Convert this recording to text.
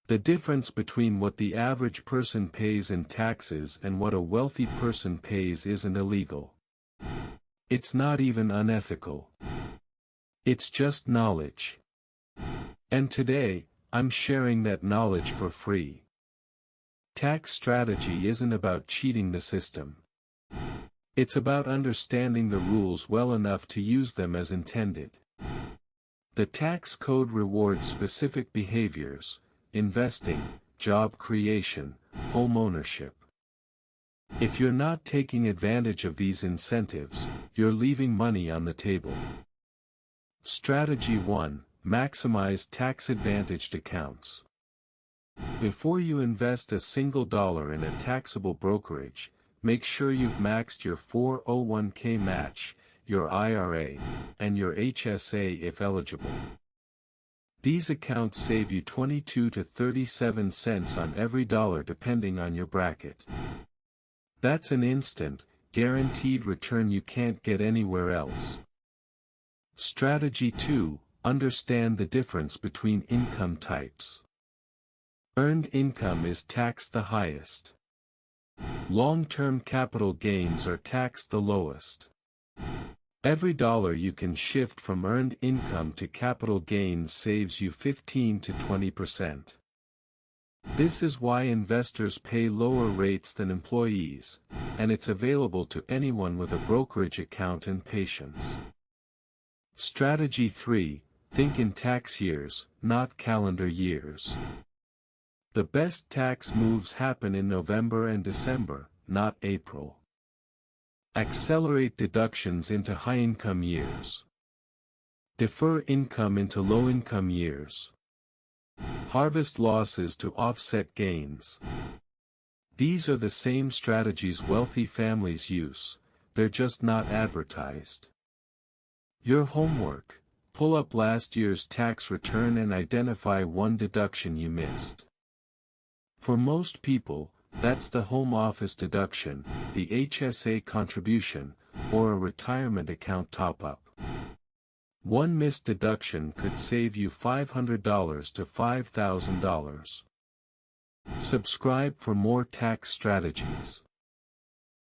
The difference between what the average person pays in taxes and what a wealthy person pays isn't illegal. It's not even unethical. It's just knowledge. And today, I'm sharing that knowledge for free. Tax strategy isn't about cheating the system. It's about understanding the rules well enough to use them as intended. The tax code rewards specific behaviors: investing, job creation, home ownership. If you're not taking advantage of these incentives, you're leaving money on the table. Strategy 1: maximize tax-advantaged accounts. Before you invest a single dollar in a taxable brokerage, make sure you've maxed your 401k match, your IRA, and your HSA if eligible. These accounts save you 22 to 37 cents on every dollar depending on your bracket. That's an instant, guaranteed return you can't get anywhere else. Strategy 2: understand the difference between income types. Earned income is taxed the highest. Long-term capital gains are taxed the lowest. Every dollar you can shift from earned income to capital gains saves you 15 to 20%. This is why investors pay lower rates than employees, and it's available to anyone with a brokerage account and patience. Strategy 3: think in tax years, not calendar years. The best tax moves happen in November and December, not April. Accelerate deductions into high-income years. Defer income into low-income years. Harvest losses to offset gains. These are the same strategies wealthy families use, they're just not advertised. Your homework: pull up last year's tax return and identify one deduction you missed. For most people, that's the home office deduction, the HSA contribution, or a retirement account top-up. One missed deduction could save you $500 to $5,000. Subscribe for more tax strategies.